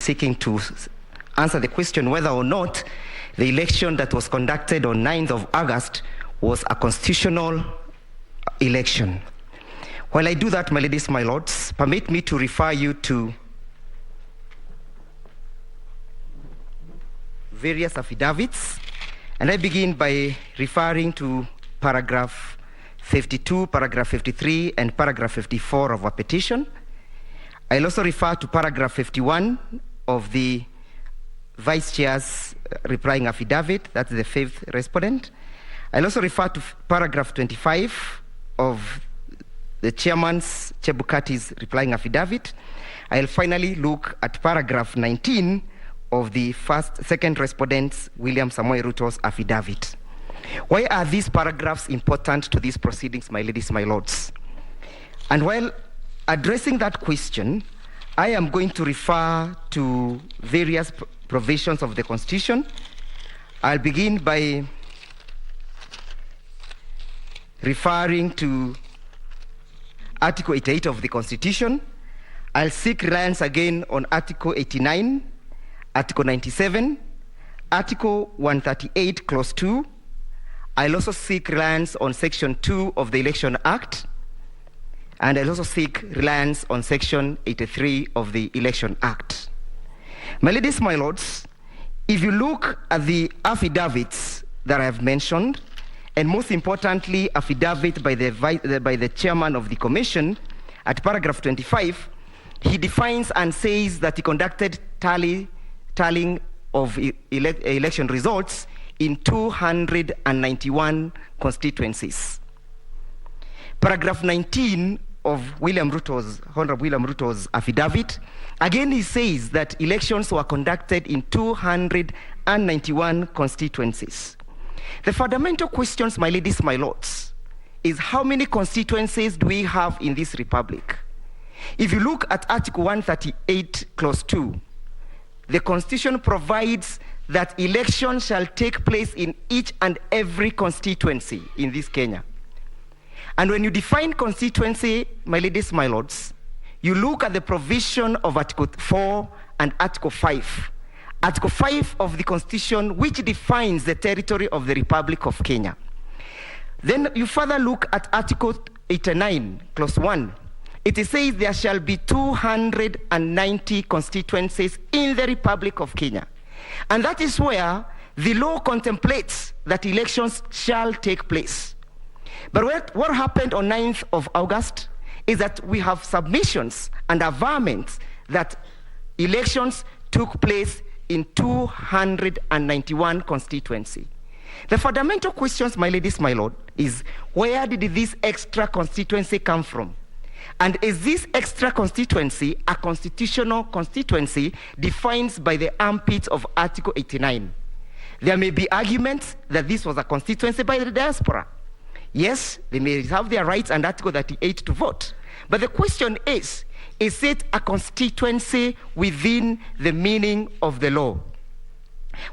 seeking to answer the question whether or not the election that was conducted on 9th of August was a constitutional election. While I do that, my ladies, my lords, permit me to refer you to various affidavits, and I begin by referring to paragraph 52, paragraph 53, and paragraph 54 of our petition. I'll also refer to paragraph 51 of the Vice Chair's replying affidavit, that's the 5th respondent. I'll also refer to paragraph 25 of the Chairman's Chebukati's replying affidavit. I'll finally look at paragraph 19 of the second respondent's, William Samoei Ruto's affidavit. Why are these paragraphs important to these proceedings, my ladies, my lords? And while addressing that question, I am going to refer to various provisions of the Constitution. I'll begin by referring to Article 88 of the Constitution. I'll seek reliance again on Article 89, Article 97, Article 138, Clause 2. I'll also seek reliance on Section 2 of the Election Act, and I'll also seek reliance on Section 83 of the Election Act. My ladies, my lords, if you look at the affidavits that I have mentioned, and most importantly, affidavit by the chairman of the commission, at paragraph 25, he defines and says that he conducted tallying of election results in 291 constituencies. Paragraph 19 of Honorable William Ruto's affidavit, again he says that elections were conducted in 291 constituencies. The fundamental questions, my ladies, my lords, is how many constituencies do we have in this republic? If you look at Article 138, Clause 2, the Constitution provides that elections shall take place in each and every constituency in this Kenya. And when you define constituency, my ladies, my lords, you look at the provision of Article 4 and Article 5. Article 5 of the Constitution, which defines the territory of the Republic of Kenya. Then you further look at Article 89, Clause 1. It says there shall be 290 constituencies in the Republic of Kenya. And that is where the law contemplates that elections shall take place. But what happened on 9th of August is that we have submissions and averments that elections took place in 291 constituency. The fundamental questions, my ladies, my lord, is where did this extra constituency come from? And is this extra constituency a constitutional constituency defined by the armpits of Article 89? There may be arguments that this was a constituency by the diaspora. Yes, they may have their rights under Article 38 to vote. But the question is it a constituency within the meaning of the law?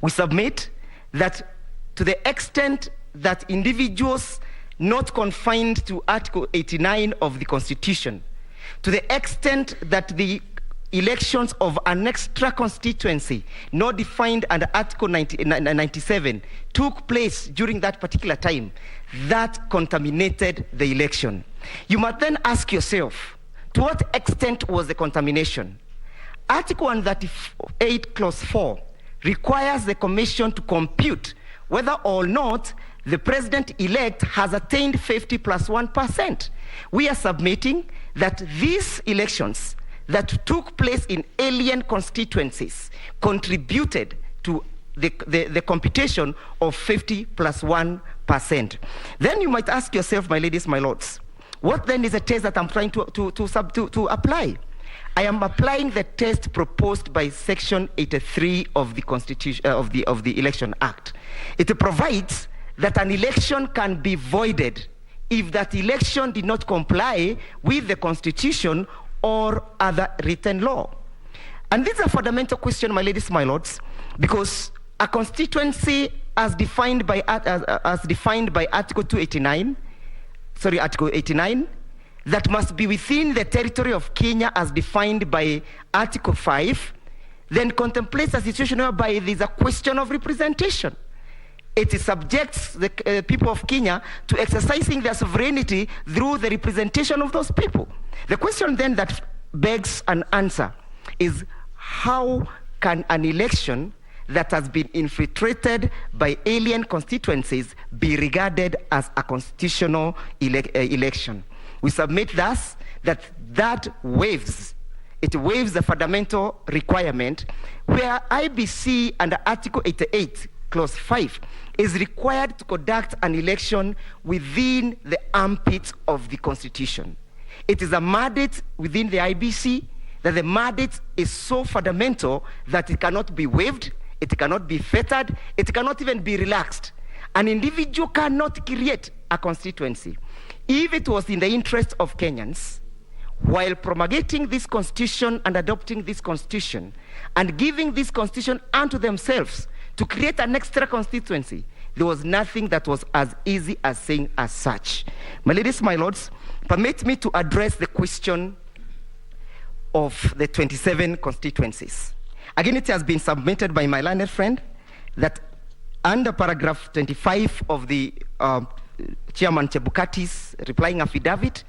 We submit that to the extent that individuals not confined to Article 89 of the Constitution, to the extent that the elections of an extra constituency not defined under Article 97 took place during that particular time, that contaminated the election. You must then ask yourself, to what extent was the contamination? Article 138, Clause 4 requires the Commission to compute whether or not the president-elect has attained 50 plus 1%. We are submitting that these elections that took place in alien constituencies contributed to the computation of 50 plus 1%. Then you might ask yourself, my ladies, my lords, what then is the test that I'm trying to apply? I am applying the test proposed by Section 83 of the Constitution of the Election Act. It provides that an election can be voided if that election did not comply with the Constitution or other written law. And this is a fundamental question, my ladies, my lords, because a constituency as defined by Article 289, Article 89, that must be within the territory of Kenya as defined by Article 5, then contemplates a situation whereby there's a question of representation. It subjects the people of Kenya to exercising their sovereignty through the representation of those people. The question then that begs an answer is, how can an election that has been infiltrated by alien constituencies be regarded as a constitutional election? We submit thus that waives the fundamental requirement where IBC under Article 88, Clause 5, is required to conduct an election within the armpits of the Constitution. It is a mandate within the IBC that the mandate is so fundamental that it cannot be waived, it cannot be fettered, it cannot even be relaxed. An individual cannot create a constituency. If it was in the interest of Kenyans, while promulgating this constitution and adopting this constitution and giving this constitution unto themselves to create an extra constituency, there was nothing that was as easy as saying as such. My ladies, my lords, permit me to address the question of the 27 constituencies. Again, it has been submitted by my learned friend that under paragraph 25 of the Chairman Chebukati's replying affidavit,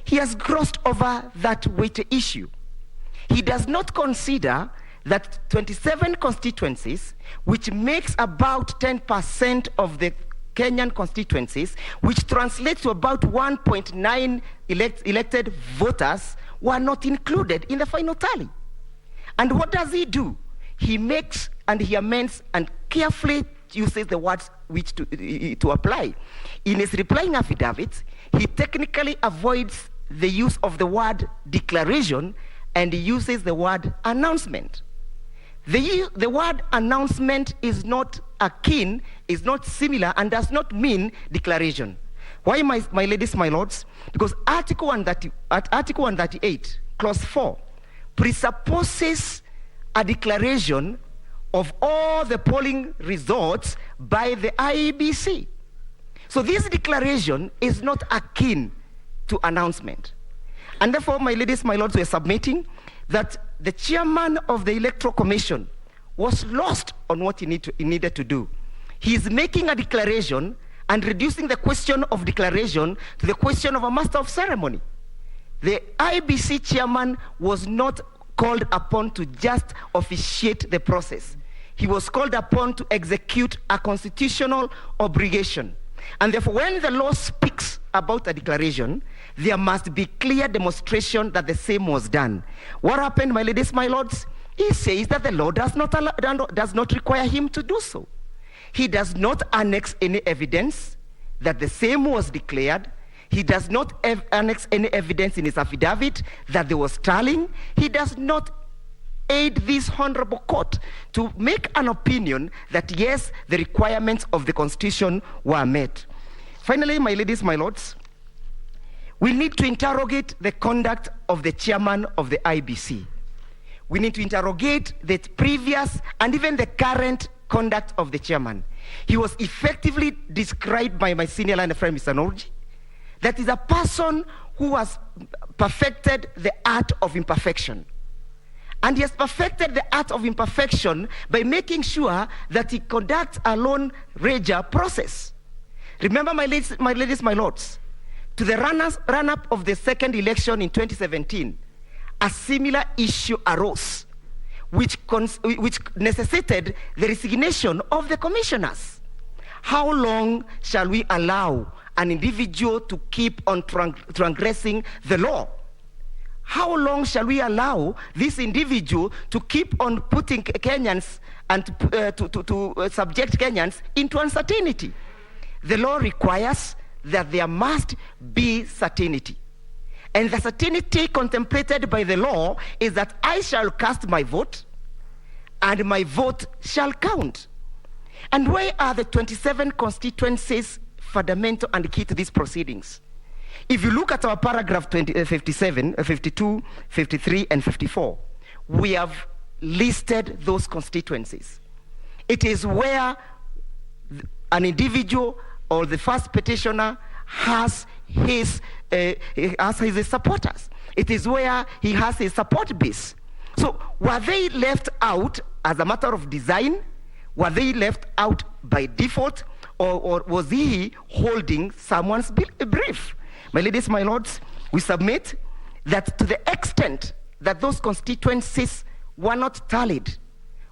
he has glossed over that weighty issue. He does not consider that 27 constituencies, which makes about 10% of the Kenyan constituencies, which translates to about 1.9 elected voters, were not included in the final tally. And what does he do? He makes and he amends and carefully uses the words which to apply. In his replying affidavit, he technically avoids the use of the word declaration and he uses the word announcement. The word announcement is not akin, is not similar, and does not mean declaration. Why, my ladies, my lords? Because Article 138, Clause 4, presupposes a declaration of all the polling results by the IEBC. So this declaration is not akin to announcement. And therefore, my ladies, my lords, we are submitting that the chairman of the Electoral Commission was lost on what he needed to do. He is making a declaration and reducing the question of declaration to the question of a master of ceremony. The IBC chairman was not called upon to just officiate the process. He was called upon to execute a constitutional obligation. And therefore, when the law speaks about a declaration, there must be clear demonstration that the same was done. What happened, my ladies, my lords? He says that the law does not require him to do so. He does not annex any evidence that the same was declared. He does not annex any evidence in his affidavit that there was tallying. He does not aid this honorable court to make an opinion that yes, the requirements of the Constitution were met. Finally, my ladies, my lords, we need to interrogate the conduct of the chairman of the IBC. We need to interrogate the previous and even the current conduct of the chairman. He was effectively described by my senior line friend, Mr. Norji, that is a person who has perfected the art of imperfection. And he has perfected the art of imperfection by making sure that he conducts a lone ranger process. Remember, my ladies, my lords, to the run-up of the second election in 2017, a similar issue arose, which necessitated the resignation of the commissioners. How long shall we allow an individual to keep on transgressing the law? How long shall we allow this individual to keep on putting Kenyans and to subject Kenyans into uncertainty? The law requires that there must be certainty. And the certainty contemplated by the law is that I shall cast my vote and my vote shall count. And why are the 27 constituencies fundamental and key to these proceedings? If you look at our paragraph 57, 52, 53, and 54, we have listed those constituencies. It is where an individual or the first petitioner has his supporters. It is where he has his support base. So were they left out as a matter of design? Were they left out by default? Or was he holding someone's brief? My ladies, my lords, we submit that to the extent that those constituencies were not tallied,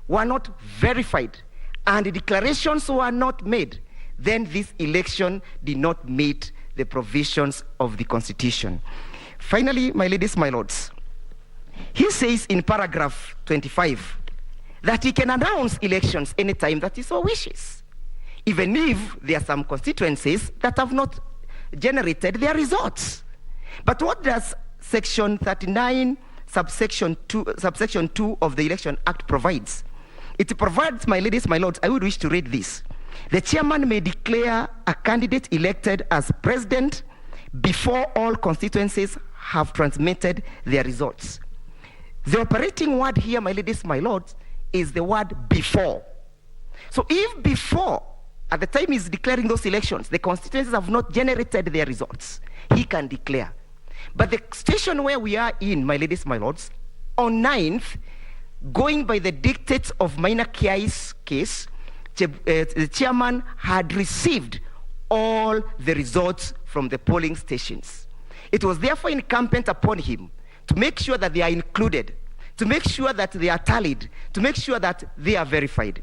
were not verified, and the declarations were not made, then this election did not meet the provisions of the Constitution. Finally, my ladies, my lords, he says in paragraph 25 that he can announce elections anytime that he so wishes, even if there are some constituencies that have not generated their results. But what does Section 39, subsection 2 of the Election Act provides? It provides, my ladies, my lords, I would wish to read this. The chairman may declare a candidate elected as president before all constituencies have transmitted their results. The operating word here, my ladies, my lords, is the word before. So if before, at the time he's declaring those elections, the constituencies have not generated their results, he can declare. But the station where we are in, my ladies, my lords, on 9th, going by the dictates of Maina Kiai's case, the chairman had received all the results from the polling stations. It was therefore incumbent upon him to make sure that they are included, to make sure that they are tallied, to make sure that they are verified.